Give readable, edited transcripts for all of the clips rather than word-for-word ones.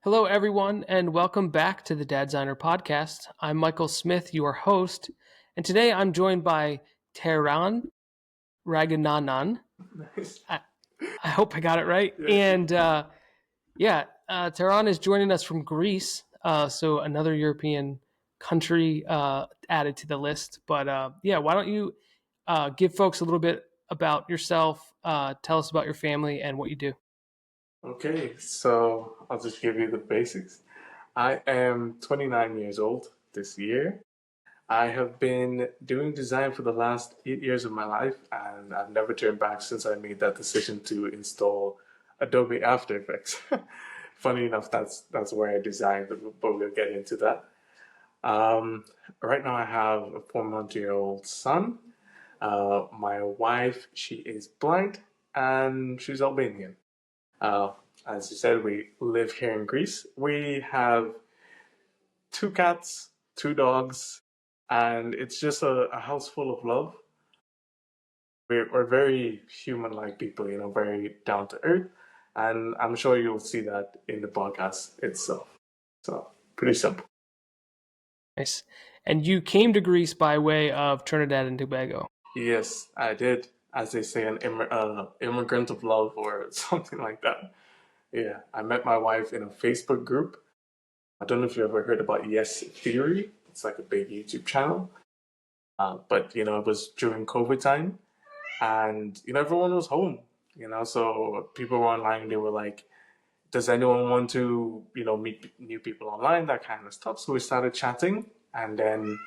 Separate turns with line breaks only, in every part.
Hello, everyone, and welcome back to the Dadsigner podcast. I'm Michael Smith, your host, and today I'm joined by Theron Ragoonanan.
Nice.
I hope I got it right.
Yeah.
And Tehran is joining us from Greece, so another European country added to the list. But why don't you give folks a little bit about yourself, tell us about your family and what you do.
Okay, so I'll just give you the basics. I am 29 years old this year. I have been doing design for the last 8 years of my life, and I've never turned back since I made that decision to install Adobe After Effects. Funny enough, that's where I designed, but we'll get into that. Um, right now, I have a 4-month-old son. My wife, she is blind, and she's Albanian. Uh, as you said, we live here in Greece. We have two cats, two dogs, and it's just a house full of love. We're very human-like people, very down to earth, and I'm sure you'll see that in the podcast itself. So pretty simple.
Nice. And you came to Greece by way of Trinidad and Tobago.
Yes, I did, as they say, an immigrant of love or something like that. Yeah, I met my wife in a Facebook group. I don't know if you ever heard about Yes Theory. It's like a big YouTube channel. But it was during COVID time, and everyone was home. So people were online. They were like, "Does anyone want to meet new people online?" That kind of stuff. So we started chatting, and then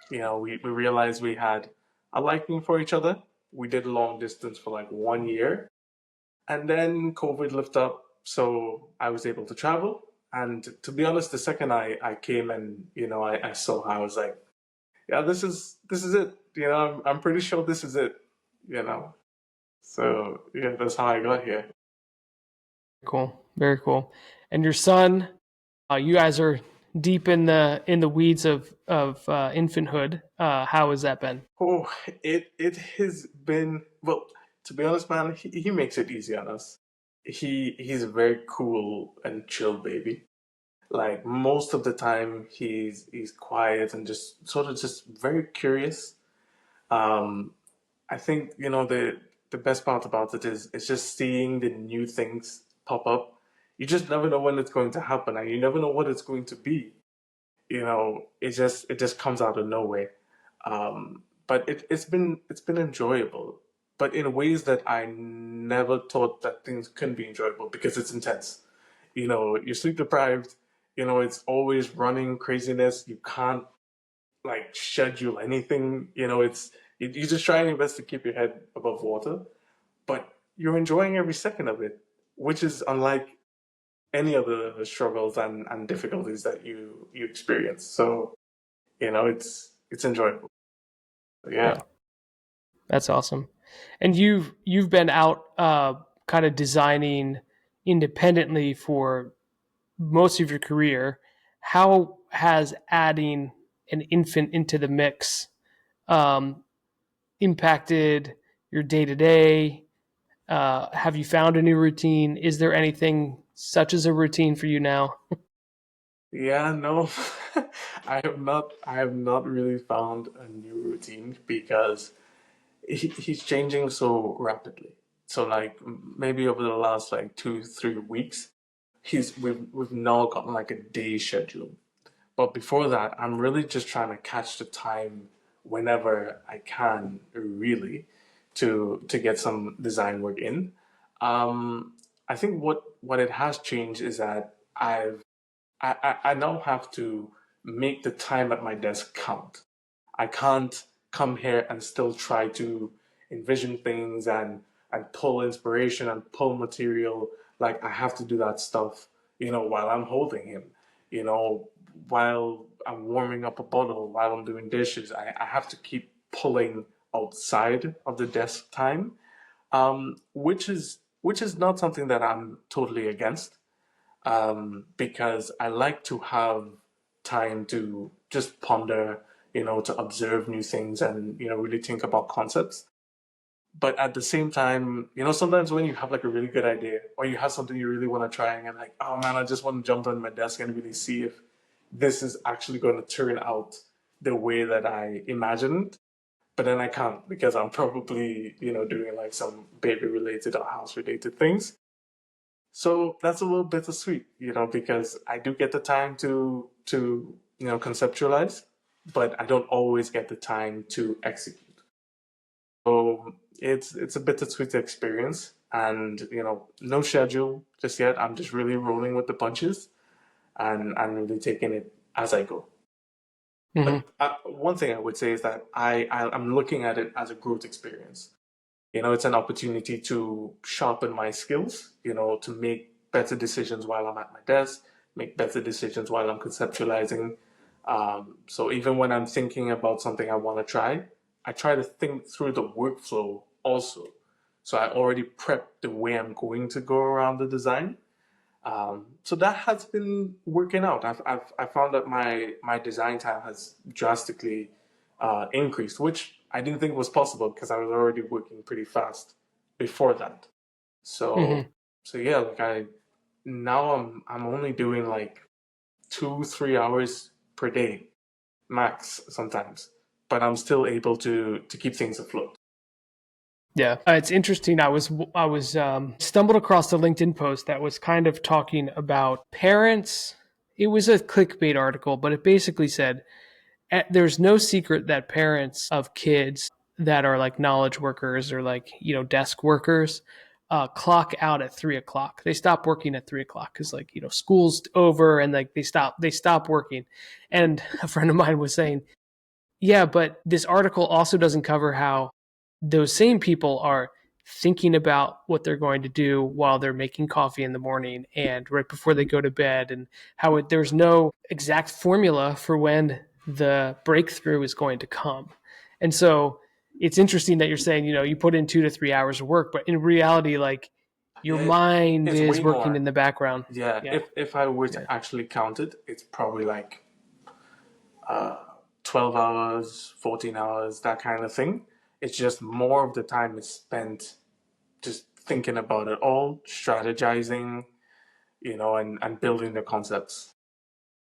we realized we had a liking for each other. We did long distance for like 1 year, and then COVID lifted up, so I was able to travel. And to be honest, the second I came and I saw her, I was like, yeah, this is it. I'm pretty sure this is it. You know. So yeah, that's how I got here.
Cool. Very cool. And your son, you guys are deep in the weeds of infanthood. How has that been?
Oh, it has been, well. To be honest, man, he makes it easy on us. He's a very cool and chill baby. Like most of the time, he's quiet and just sort of just very curious. Um, I think the best part about it is it's just seeing the new things pop up. You just never know when it's going to happen, and you never know what it's going to be. It just comes out of nowhere. But it's been enjoyable, but in ways that I never thought that things can be enjoyable because it's intense. You're sleep deprived. It's always running craziness. You can't like schedule anything. You just try your best to keep your head above water, but you're enjoying every second of it, which is unlike any other struggles and difficulties that you experience. So it's enjoyable. Yeah.
Yeah, that's awesome. And you've been out kind of designing independently for most of your career. How has adding an infant into the mix um, impacted your day to day? Have you found a new routine? Is there anything such as a routine for you now?
Yeah, no, I have not really found a new routine because he's changing so rapidly. So like maybe over the last like 2 3 weeks, we've now gotten like a day schedule. But before that, I'm really just trying to catch the time whenever I can, really, to get some design work in. I think what it has changed is that I now have to make the time at my desk count. I can't come here and still try to envision things and pull inspiration and pull material. Like I have to do that stuff, while I'm holding him, you know, while I'm warming up a bottle, while I'm doing dishes. I have to keep pulling outside of the desk time, which is not something that I'm totally against, because I like to have time to just ponder, to observe new things and, really think about concepts. But at the same time, sometimes when you have like a really good idea or you have something you really want to try and you're like, oh man, I just want to jump on my desk and really see if this is actually going to turn out the way that I imagined. But then I can't because I'm probably, doing like some baby related or house related things. So that's a little bittersweet, because I do get the time to conceptualize, but I don't always get the time to execute. So it's a bittersweet experience, and no schedule just yet. I'm just really rolling with the punches, and I'm really taking it as I go.
Hmm.
But one thing I would say is that I'm looking at it as a growth experience. It's an opportunity to sharpen my skills, to make better decisions while I'm at my desk, make better decisions while I'm conceptualizing. So even when I'm thinking about something I want to try, I try to think through the workflow also. So I already prep the way I'm going to go around the design. So that has been working out. I found that my design time has drastically increased, which I didn't think was possible because I was already working pretty fast before that. So
Hmm.
so yeah, like I'm only doing like 2-3 hours per day max sometimes, but I'm still able to keep things afloat.
Yeah, it's interesting. I was stumbled across a LinkedIn post that was kind of talking about parents. It was a clickbait article, but it basically said there's no secret that parents of kids that are like knowledge workers or like desk workers clock out at 3 o'clock. They stop working at 3 o'clock because like school's over and like they stop working. And a friend of mine was saying, yeah, but this article also doesn't cover how those same people are thinking about what they're going to do while they're making coffee in the morning and right before they go to bed, and how there's no exact formula for when the breakthrough is going to come. And so it's interesting that you're saying, you put in 2 to 3 hours of work, but in reality, like your
Yeah,
mind
it's
is
way
working
more.
in the background.
Yeah,
Yeah.
if I were
Yeah.
to actually count it, it's probably like 12 hours, 14 hours, that kind of thing. It's just more of the time is spent just thinking about it all, strategizing, and building the concepts.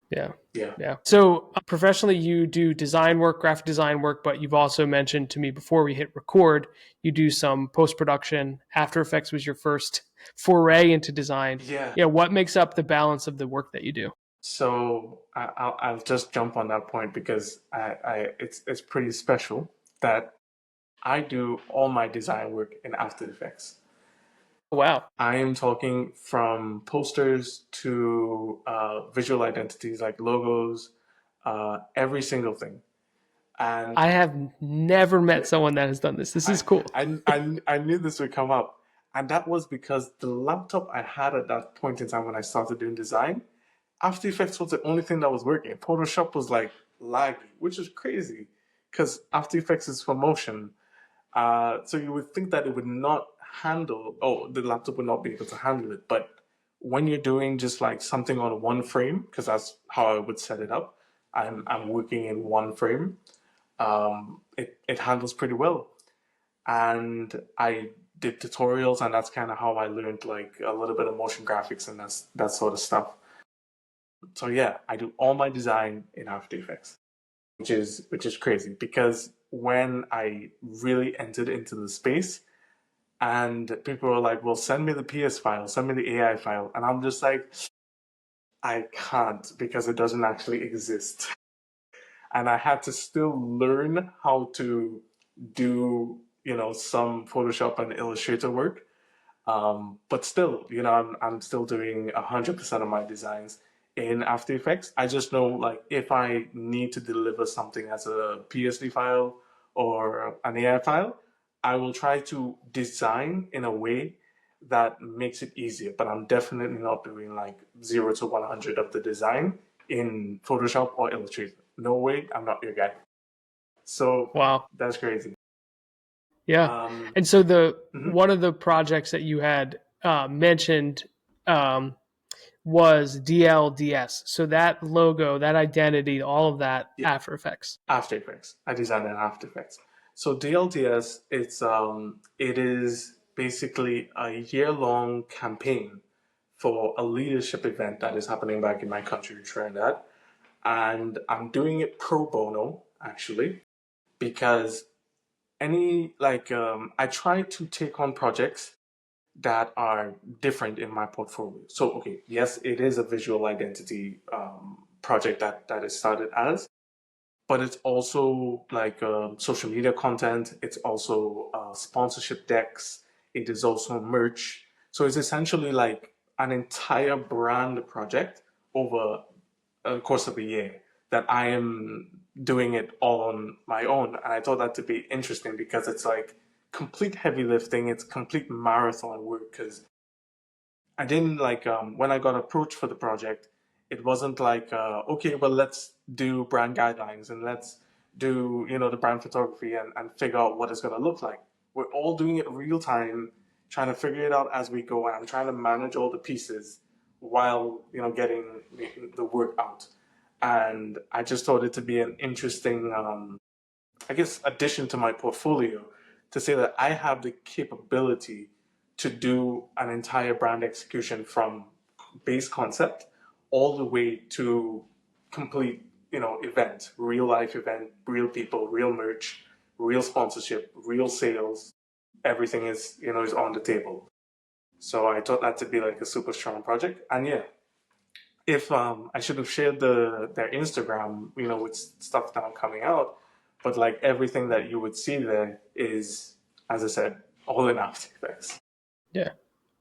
Yeah.
Yeah.
Yeah. So professionally, you do design work, graphic design work, but you've also mentioned to me before we hit record, you do some post production. After Effects was your first foray into design.
Yeah.
Yeah. What makes up the balance of the work that you do?
So I'll just jump on that point because it's pretty special that I do all my design work in After Effects.
Wow.
I am talking from posters to visual identities like logos, every single thing. And
I have never met someone that has done this. This is
I,
cool.
I knew this would come up. And that was because the laptop I had at that point in time when I started doing design, After Effects was the only thing that was working. Photoshop was like laggy, which is crazy because After Effects is for motion. So you would think that it would not handle, oh, the laptop would not be able to handle it. But when you're doing just like something on one frame, because that's how I would set it up, I'm working in one frame. It handles pretty well, and I did tutorials, and that's kind of how I learned like a little bit of motion graphics and that sort of stuff. So yeah, I do all my design in After Effects, which is crazy because when I really entered into the space and people were like, "Well, send me the PS file, send me the AI file," and I'm just like, I can't because it doesn't actually exist. And I had to still learn how to do, some Photoshop and Illustrator work. But still, I'm still doing 100% of my designs in After Effects. I just know like if I need to deliver something as a PSD file or an AI file, I will try to design in a way that makes it easier. But I'm definitely not doing like 0 to 100 of the design in Photoshop or Illustrator. No way, I'm not your guy. So
Wow.
that's crazy.
Yeah.
Um,
And so the
mhm.
one of the projects that you had mentioned um, was DLDS. So that logo, that identity, all of that
Yeah,
After Effects.
After Effects. I designed in After Effects. So DLTS, it is basically a year-long campaign for a leadership event that is happening back in my country, Trinidad, and I'm doing it pro bono actually because I try to take on projects that are different in my portfolio. So okay, yes, it is a visual identity project that is started as, but it's also like social media content. It's also sponsorship decks. It is also merch. So it's essentially like an entire brand project over the course of a year that I am doing it all on my own. And I thought that to be interesting because it's like complete heavy lifting. It's complete marathon work because I didn't like when I got approached for the project, it wasn't like okay, well let's do brand guidelines and let's do the brand photography and figure out what it's gonna look like. We're all doing it real time, trying to figure it out as we go, and I'm trying to manage all the pieces while getting the work out. And I just thought it to be an interesting I guess, addition to my portfolio to say that I have the capability to do an entire brand execution from base concept all the way to complete, event, real life event, real people, real merch, real sponsorship, real sales. Everything is on the table. So I thought that to be like a super strong project. And yeah, if I should have shared their Instagram, with stuff now coming out, but like everything that you would see there is, as I said, all in After Effects.
Yeah.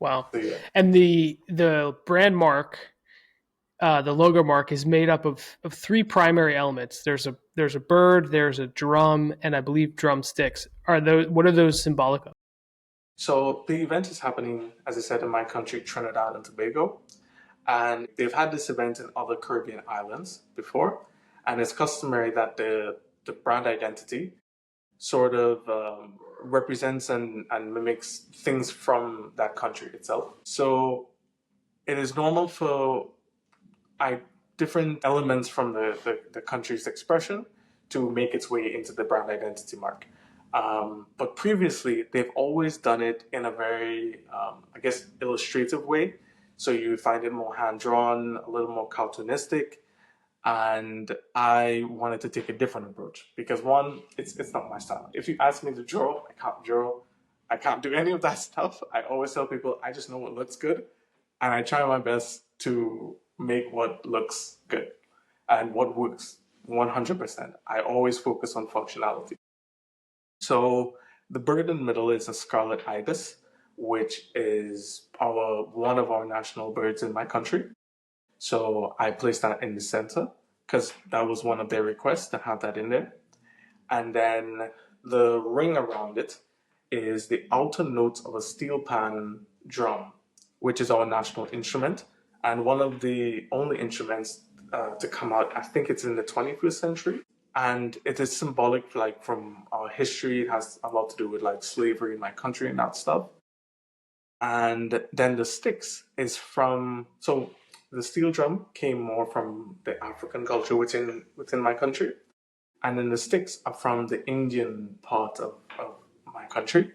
Wow.
So yeah.
And the brand mark, the logo mark is made up of three primary elements. There's a bird, there's a drum, and I believe drumsticks. Are those what are those symbolic of?
So the event is happening, as I said, in my country, Trinidad and Tobago, and they've had this event in other Caribbean islands before, and it's customary that the brand identity sort of represents and mimics things from that country itself. So it is normal for I, different elements from the country's expression to make its way into the brand identity mark. But previously, they've always done it in a very, I guess, illustrative way. So you find it more hand drawn, a little more cartoonistic, and I wanted to take a different approach because one, it's not my style. If you ask me to draw, I can't draw. I can't do any of that stuff. I always tell people I just know what looks good, and I try my best to make what looks good and what works 100%. I always focus on functionality. So the bird in the middle is a scarlet ibis, which is our one of our national birds in my country. So I placed that in the center because that was one of their requests to have that in there. And then the ring around it is the outer notes of a steel pan drum, which is our national instrument and one of the only instruments to come out. I think it's in the 21st century. And it is symbolic, like from our history. It has a lot to do with like slavery in my country and that stuff. And then the sticks is from so the steel drum came more from the African culture within my country, and then the sticks are from the Indian part of my country.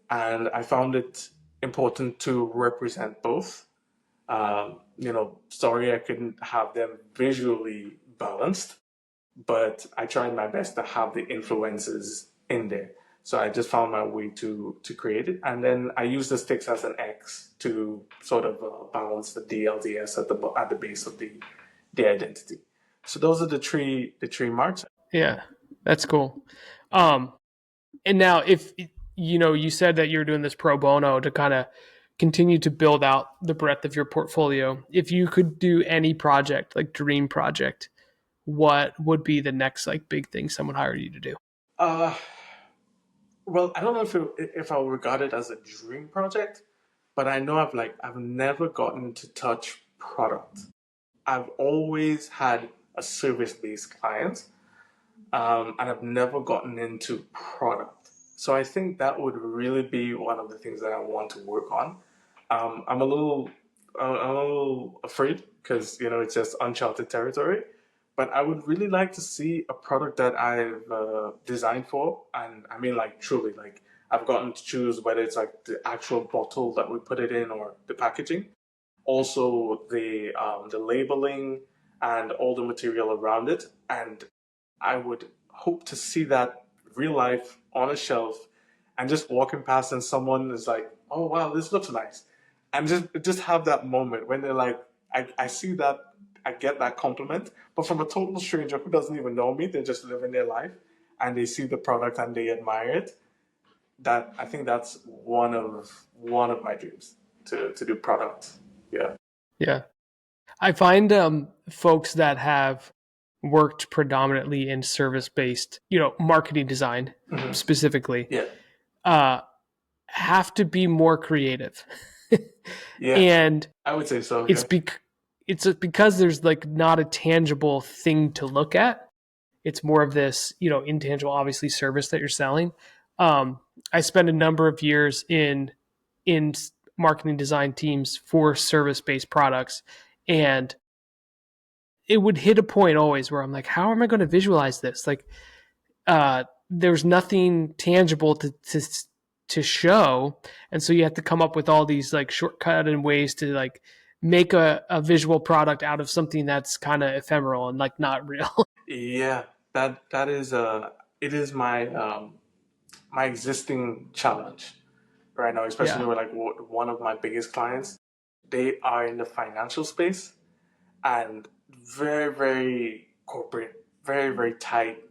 And I found it important to represent both. Sorry I couldn't have them visually balanced, but I tried my best to have the influences in there. So I just found my way to create it, and then I use the sticks as an X to sort of balance the DLDS at the base of the identity. So those are the three marks.
Yeah, that's cool. Um, and now, if you said that you're doing this pro bono to kind of continue to build out the breadth of your portfolio. If you could do any project, like dream project, what would be the next like big thing someone hired you to do?
Uh, well, I don't know if I would regard it as a dream project, but I know I've never gotten to touch product. I've always had a service based client, and I've never gotten into product. So I think that would really be one of the things that I want to work on. I'm a little afraid because it's just uncharted territory. But I would really like to see a product that I've designed for, and I mean like truly, like I've gotten to choose whether it's like the actual bottle that we put it in or the packaging, also the labeling and all the material around it, and I would hope to see that real life on a shelf and just walking past and someone is like, "Oh wow, this looks nice," and just have that moment when they're like, "I see that, I get that compliment," but from a total stranger who doesn't even know me, they're just living their life and they see the product and they admire it. That I think that's one of my dreams to do product. Yeah.
Yeah. I find folks that have worked predominantly in service based, marketing design
Hmm.
specifically,
Yeah.
uh, have to be more creative.
Yeah.
And
I would say so.
it's
Yeah.
because there's like not a tangible thing to look at. It's more of this, intangible, obviously, service that you're selling. I spent a number of years in marketing design teams for service based products, and it would hit a point always where I'm like, how am I going to visualize this? Like, there's nothing tangible to show, and so you have to come up with all these like shortcut and ways to like make a visual product out of something that's kind of ephemeral and like not real.
Yeah. That is it is my existing challenge right now, especially
Yeah,
with like one of my biggest clients. They are in the financial space and very, very corporate, very, very tight.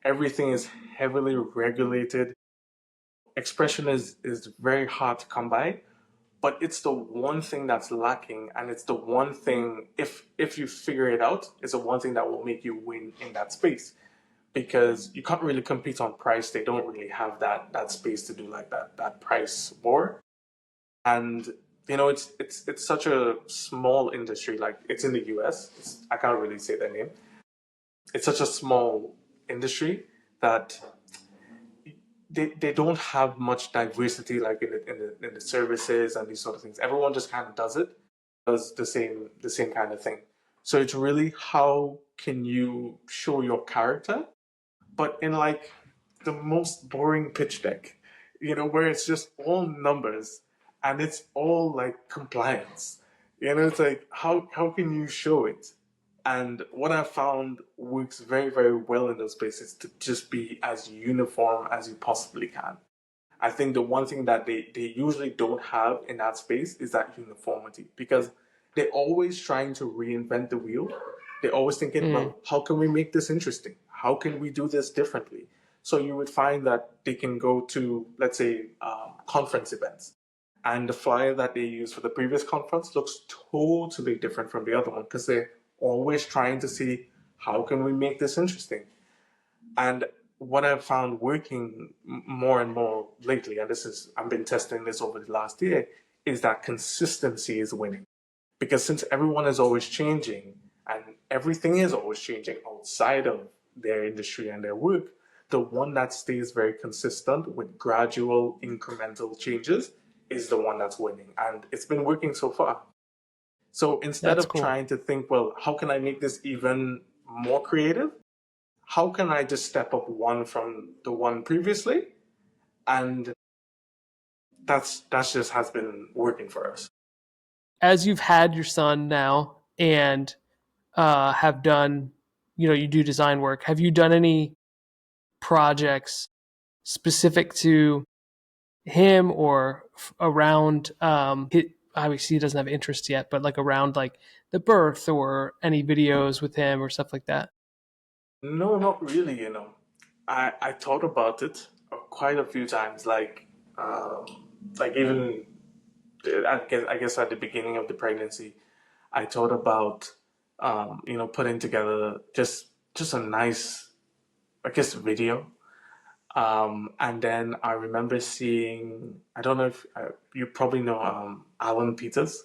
Everything is heavily regulated. Expression is very hard to come by, but it's the one thing that's lacking, and it's the one thing, if you figure it out, it's the one thing that will make you win in that space, because you can't really compete on price. They don't really have that space to do like that price war. And it's such a small industry. Like it's in the US. I can't really say their name. It's such a small industry that they don't have much diversity, like in the services and these sort of things. Everyone just kind of does the same kind of thing. So it's really, how can you show your character, but in like the most boring pitch deck, where it's just all numbers and it's all like compliance. It's like, how can you show it? And what I found works very, very well in those spaces, to just be as uniform as you possibly can. I think the one thing that they usually don't have in that space is that uniformity, because they're always trying to reinvent the wheel. They're always thinking,
mm,
well, how can we make this interesting? How can we do this differently? So you would find that they can go to, let's say, conference events, and the flyer that they use for the previous conference looks totally different from the other one, because they're always trying to see, how can we make this interesting? And what I've found working more and more lately, and I've been testing this over the last year, is that consistency is winning. Because since everyone is always changing and everything is always changing outside of their industry and their work, the one that stays very consistent with gradual incremental changes is the one that's winning. And it's been working so far. So instead
that's
of
cool.
trying to think, well, how can I make this even more creative? How can I just step up one from the one previously? And that's just has been working for us.
As you've had your son now and have done, you do design work. Have you done any projects specific to him or around obviously he doesn't have interest yet, but like around like the birth or any videos with him or stuff like that?
No, not really. I thought about it quite a few times. Like even I guess at the beginning of the pregnancy, I thought about putting together just a nice, I guess, video. And then I remember seeing, I don't know if you probably know Alan Peters,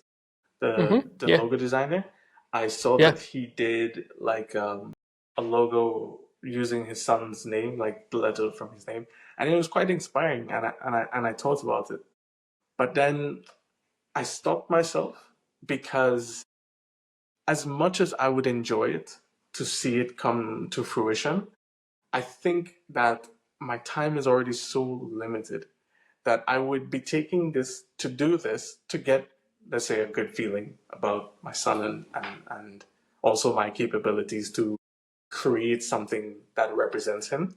the
Yeah,
logo designer. I saw
yeah,
that he did like a logo using his son's name, like the letter from his name, and it was quite inspiring. And I thought about it, but then I stopped myself, because as much as I would enjoy it, to see it come to fruition. I think that my time is already so limited that I would be taking this to do this to get, let's say, a good feeling about my son and also my capabilities to create something that represents him.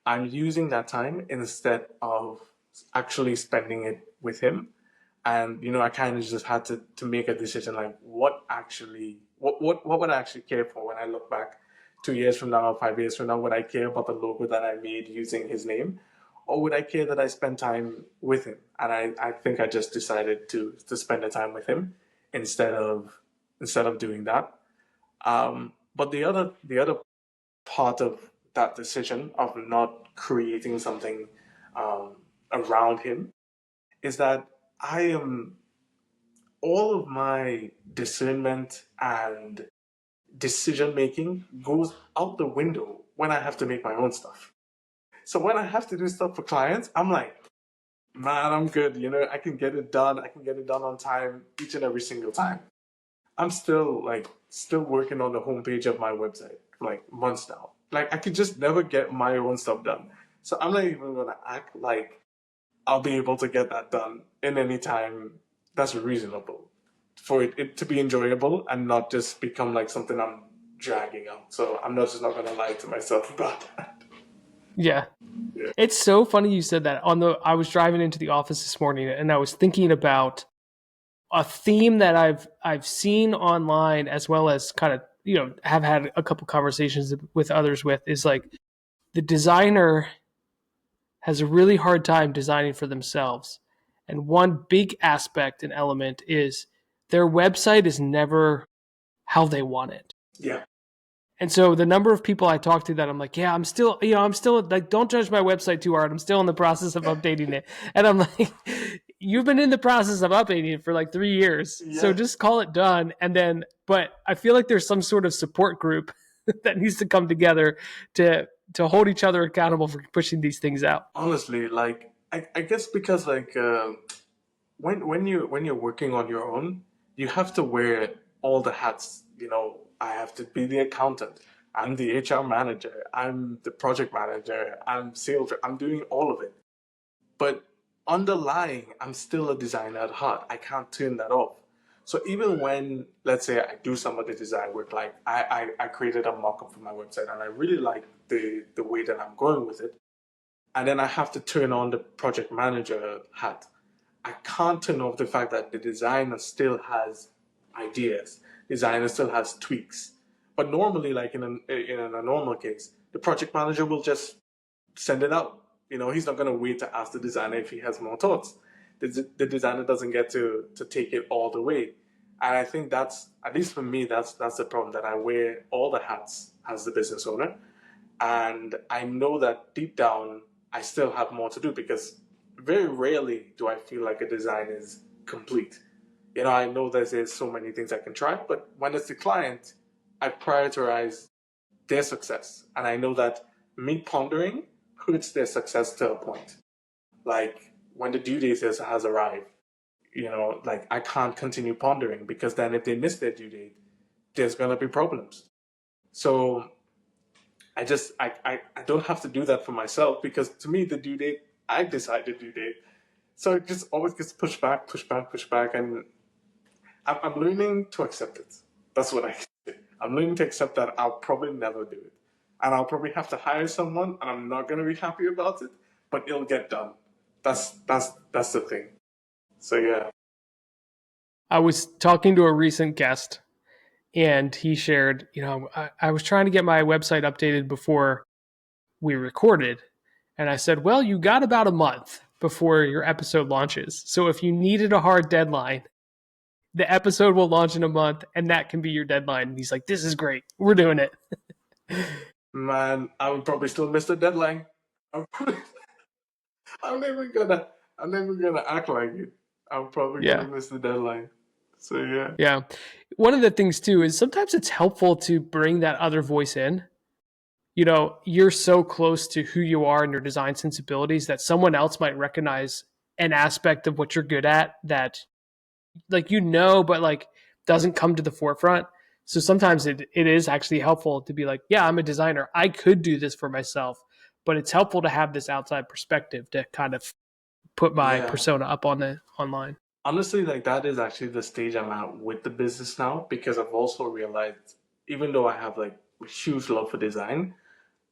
I'm using that time instead of actually spending it with him. And I kind of just had to make a decision like what would I actually care for when I look back 2 years from now, 5 years from now, would I care about the logo that I made using his name? Or would I care that I spend time with him? And I think I just decided to spend the time with him instead of doing that. But the other part of that decision of not creating something around him is that I am all of my discernment and decision making goes out the window when I have to make my own stuff. So when I have to do stuff for clients, I'm like, man, I'm good. I can get it done. I can get it done on time each and every single time. I'm still working on the homepage of my website for like months now. Like I could just never get my own stuff done. So I'm not even gonna act like I'll be able to get that done in any time that's reasonable for it to be enjoyable and not just become like something I'm dragging out. So I'm not just not gonna lie to myself about that.
Yeah.
Yeah.
It's so funny you said that. I was driving into the office this morning and I was thinking about a theme that I've seen online as well as kind of, have had a couple conversations with others with is like the designer has a really hard time designing for themselves. And one big aspect and element is their website is never how they want it.
Yeah.
And so the number of people I talk to that I'm like, yeah, I'm still like, don't judge my website too hard. I'm still in the process of updating it. And I'm like, you've been in the process of updating it for like 3 years. So
Yeah.
just call it done. And then, but I feel like there's some sort of support group that needs to come together to hold each other accountable for pushing these things out.
Honestly, like I guess because like when you're working on your own, you have to wear all the hats. I have to be the accountant. I'm the HR manager. I'm the project manager. I'm sales. I'm doing all of it. But underlying, I'm still a designer at heart. I can't turn that off. So even when, let's say, I do some of the design work, like I created a mock-up for my website and I really like the way that I'm going with it, and then I have to turn on the project manager hat. I can't turn off the fact that the designer still has ideas. Designer still has tweaks. But normally, like in a normal case, the project manager will just send it out. He's not going to wait to ask the designer if he has more thoughts. The designer doesn't get to take it all the way. And I think that's, at least for me, that's the problem, that I wear all the hats as the business owner. And I know that deep down, I still have more to do because very rarely do I feel like a design is complete. I know that there's so many things I can try, but when it's the client, I prioritize their success. And I know that me pondering hurts their success to a point. Like when the due date has arrived, like I can't continue pondering because then if they miss their due date, there's gonna be problems. So I don't have to do that for myself because to me the due date, I decide the due date. So it just always gets pushed back, pushed back, pushed back, and I'm learning to accept it. That's what I say. I'm learning to accept that I'll probably never do it. And I'll probably have to hire someone and I'm not gonna be happy about it, but it'll get done. That's the thing. So yeah.
I was talking to a recent guest and he shared, I was trying to get my website updated before we recorded. And I said, well, you got about a month before your episode launches. So if you needed a hard deadline, the episode will launch in a month and that can be your deadline. And he's like, this is great. We're doing it.
Man, I would probably still miss the deadline. I'm, probably, I'm never gonna I'm never gonna act like it. I'm probably gonna
Yeah.
miss the deadline. So yeah.
Yeah. One of the things too is sometimes it's helpful to bring that other voice in. You're so close to who you are and your design sensibilities that someone else might recognize an aspect of what you're good at that like but like doesn't come to the forefront. So sometimes it is actually helpful to be like, yeah, I'm a designer. I could do this for myself, but it's helpful to have this outside perspective to kind of put my
Yeah.
persona up on the online.
Honestly, like that is actually the stage I'm at with the business now because I've also realized, even though I have like a huge love for design,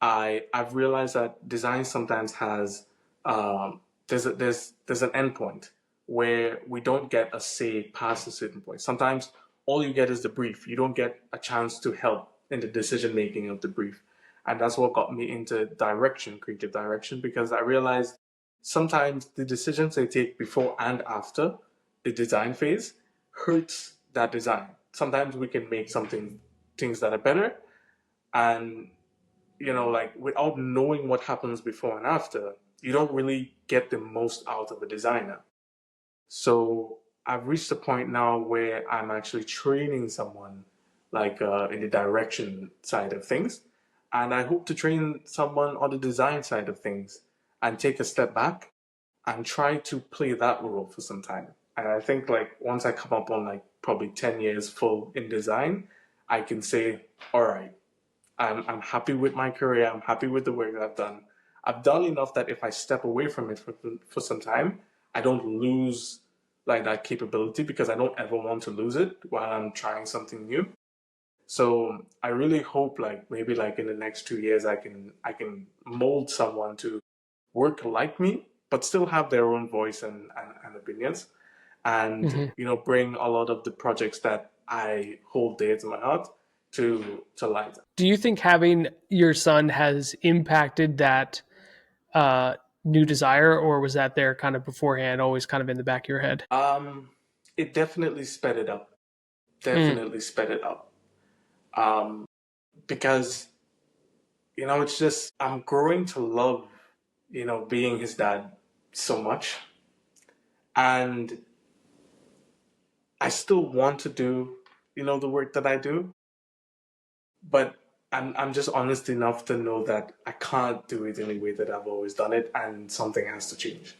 I've realized that design sometimes has there's an endpoint where we don't get a say past a certain point. Sometimes all you get is the brief. You don't get a chance to help in the decision making of the brief, and that's what got me into direction, creative direction, because I realized sometimes the decisions they take before and after the design phase hurts that design. Sometimes we can make something things that are better, and like without knowing what happens before and after, you don't really get the most out of a designer. So I've reached a point now where I'm actually training someone like in the direction side of things. And I hope to train someone on the design side of things and take a step back and try to play that role for some time. And I think like once I come up on like probably 10 years full in design, I can say, all right, I'm happy with my career. I'm happy with the work that I've done. I've done enough that if I step away from it for some time, I don't lose like that capability because I don't ever want to lose it while I'm trying something new. So I really hope like maybe like in the next 2 years I can mold someone to work like me, but still have their own voice and opinions and
Mm-hmm.
bring a lot of the projects that I hold dear to my heart to light.
Do you think having your son has impacted that uh, new desire, or was that there kind of beforehand, always kind of in the back of your head?
It definitely sped it up.
Mm.
Definitely sped it up. Um, because it's just I'm growing to love being his dad so much, and I still want to do the work that I do, but I'm just honest enough to know that I can't do it in the way that I've always done it, and something has to change.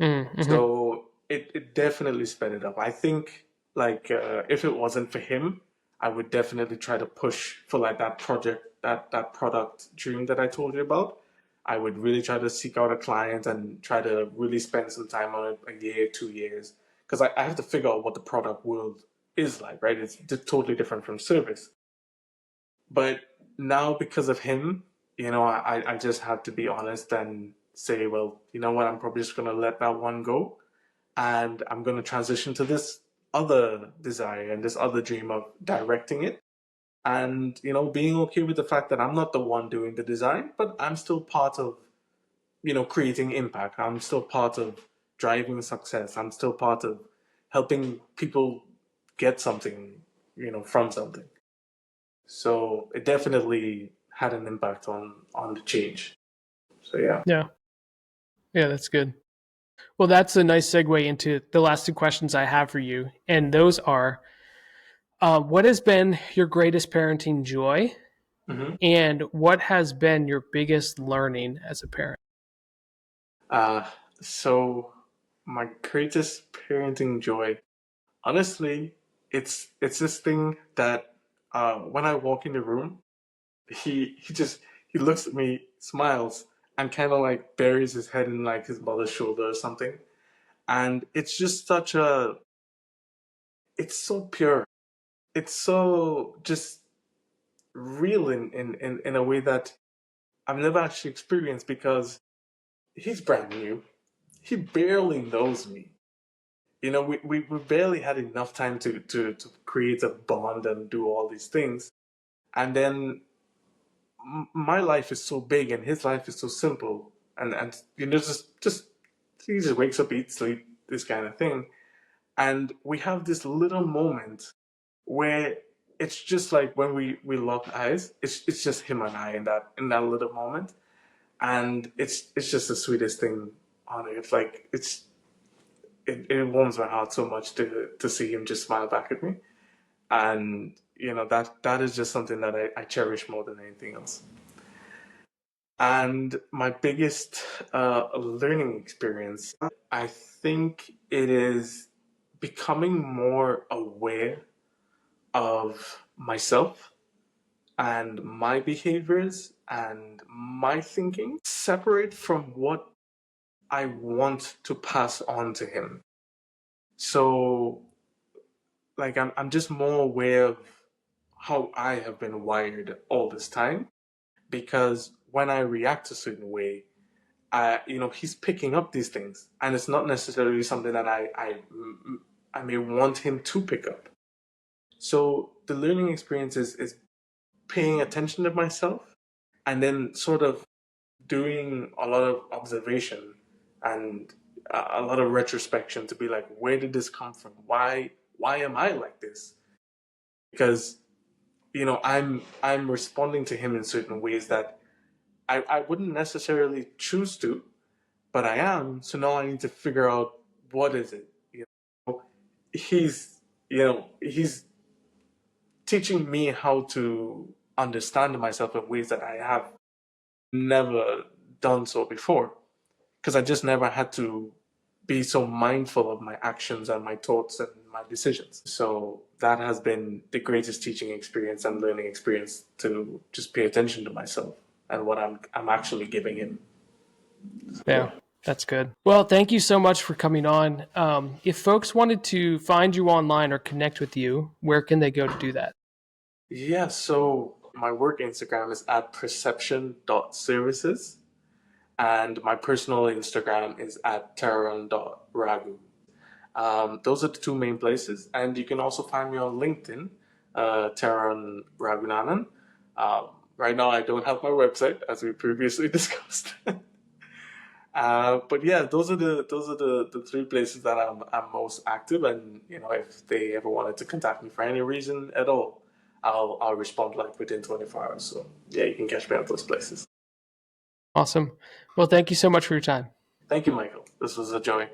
Mm-hmm.
So it definitely sped it up. I think like if it wasn't for him, I would definitely try to push for like that project, that product dream that I told you about. I would really try to seek out a client and try to really spend some time on it, a year, 2 years, because I have to figure out what the product world is like, right? It's totally different from service. But now because of him, I just have to be honest and say, well, you know what, I'm probably just gonna let that one go and I'm going to transition to this other desire and this other dream of directing it. And, being okay with the fact that I'm not the one doing the design, but I'm still part of, creating impact. I'm still part of driving success. I'm still part of helping people get something, from something. So it definitely had an impact on the change. So yeah.
Yeah, yeah, that's good. Well, that's a nice segue into the last two questions I have for you, and those are: what has been your greatest parenting joy,
hmm
and what has been your biggest learning as a parent?
Uh, so my greatest parenting joy, honestly, it's this thing that when I walk in the room, he looks at me, smiles, and kind of like buries his head in like his mother's shoulder or something, and it's just it's so pure, it's so just real in a way that I've never actually experienced because he's brand new, he barely knows me. We barely had enough time to create a bond and do all these things. And then my life is so big and his life is so simple. And just he just wakes up, eats, sleep, this kind of thing. And we have this little moment where it's just like when we lock eyes, it's just him and I in that little moment. And it's just the sweetest thing on it. It's like it warms my heart so much to see him just smile back at me, and that is just something that I cherish more than anything else. And my biggest learning experience, I think it is becoming more aware of myself and my behaviors and my thinking separate from what I want to pass on to him. So, like, I'm just more aware of how I have been wired all this time because when I react a certain way, he's picking up these things, and it's not necessarily something that I may want him to pick up. So the learning experience is paying attention to myself and then sort of doing a lot of observation and a lot of retrospection to be like, where did this come from? Why am I like this? Because I'm responding to him in certain ways that I wouldn't necessarily choose to, but I am. So now I need to figure out what is it. He's he's teaching me how to understand myself in ways that I have never done so before because I just never had to be so mindful of my actions and my thoughts and my decisions. So that has been the greatest teaching experience and learning experience to just pay attention to myself and what I'm actually giving him.
Yeah, that's good. Well, thank you so much for coming on. If folks wanted to find you online or connect with you, where can they go to do that?
Yeah, so my work Instagram is at perception.services and my personal Instagram is at Theron.Ragoonanan. Those are the two main places. And you can also find me on LinkedIn, Theron Ragoonanan. Right now, I don't have my website, as we previously discussed. But yeah, those are the three places that I'm most active. And if they ever wanted to contact me for any reason at all, I'll respond like within 24 hours. So yeah, you can catch me at those places.
Awesome. Well, thank you so much for your time.
Thank you, Michael. This was a joy.